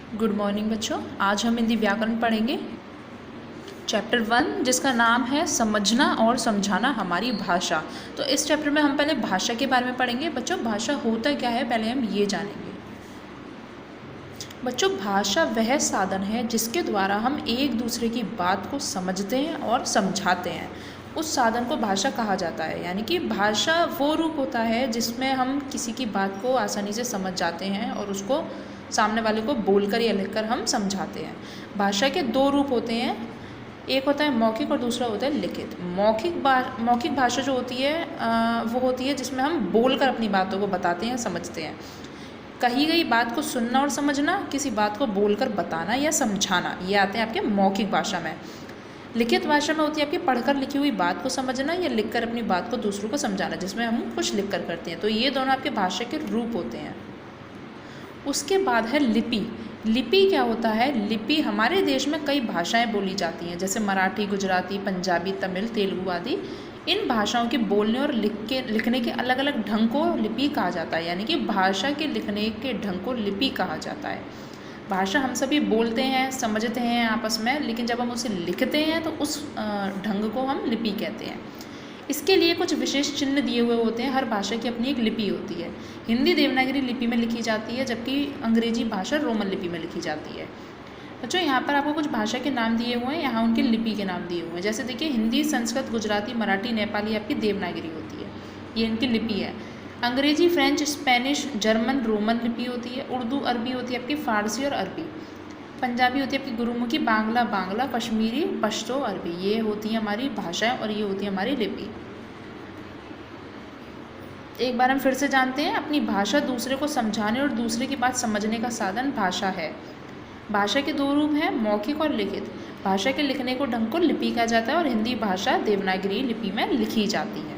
Good morning बच्चों। आज हम हिंदी व्याकरण पढ़ेंगे चैप्टर 1, जिसका नाम है समझना और समझाना हमारी भाषा। तो इस चैप्टर में हम पहले भाषा के बारे में पढ़ेंगे। बच्चों, भाषा होता क्या है पहले हम ये जानेंगे। बच्चों, भाषा वह साधन है जिसके द्वारा हम एक दूसरे की बात को समझते हैं और समझाते हैं। उस साधन को भाषा कहा जाता है। यानी कि भाषा वो रूप होता है जिसमें हम किसी की बात को आसानी से समझ जाते हैं और उसको सामने वाले को बोलकर या लिखकर हम समझाते हैं। भाषा के दो रूप होते हैं, एक होता है मौखिक और दूसरा होता है लिखित। मौखिक भाषा जो होती है वो होती है जिसमें हम बोलकर अपनी बातों को बताते हैं, समझते हैं। कही गई बात को सुनना और समझना, किसी बात को बोलकर बताना या समझाना, ये आते हैं आपके मौखिक भाषा में। लिखित भाषा में होती है आपकी पढ़कर लिखी हुई बात को समझना या लिखकर अपनी बात को दूसरों को समझाना, जिसमें हम कुछ लिख कर करते हैं। तो ये दोनों आपके भाषा के रूप होते हैं। उसके बाद है लिपि। लिपि क्या होता है? लिपि, हमारे देश में कई भाषाएं बोली जाती हैं, जैसे मराठी, गुजराती, पंजाबी, तमिल, तेलुगु आदि। इन भाषाओं के बोलने और लिखने के अलग अलग ढंग को लिपि कहा जाता है। यानी कि भाषा के लिखने के ढंग को लिपि कहा जाता है। भाषा हम सभी बोलते हैं, समझते हैं आपस में, लेकिन जब हम उसे लिखते हैं तो उस ढंग को हम लिपि कहते हैं। इसके लिए कुछ विशेष चिन्ह दिए हुए होते हैं। हर भाषा की अपनी एक लिपि होती है। हिंदी देवनागरी लिपि में लिखी जाती है, जबकि अंग्रेजी भाषा रोमन लिपि में लिखी जाती है। बच्चों, यहाँ पर आपको कुछ भाषा के नाम दिए हुए हैं, यहाँ उनके लिपि के नाम दिए हुए हैं। जैसे देखिए, हिंदी, संस्कृत, गुजराती, मराठी, नेपाली आपकी देवनागरी होती है, ये इनकी लिपि है। अंग्रेजी, फ्रेंच, स्पेनिश, जर्मन, रोमन लिपि होती है। उर्दू, अरबी होती है आपकी फारसी और अरबी। पंजाबी होती है आपकी गुरुमुखी, बांग्ला, कश्मीरी, पश्तो, अरबी। ये होती है हमारी भाषाएं और ये होती है हमारी लिपि। एक बार हम फिर से जानते हैं, अपनी भाषा दूसरे को समझाने और दूसरे की बात समझने का साधन भाषा है। भाषा के दो रूप हैं, मौखिक और लिखित। भाषा के लिखने को ढंग को लिपि कहा जाता है और हिंदी भाषा देवनागरी लिपि में लिखी जाती है।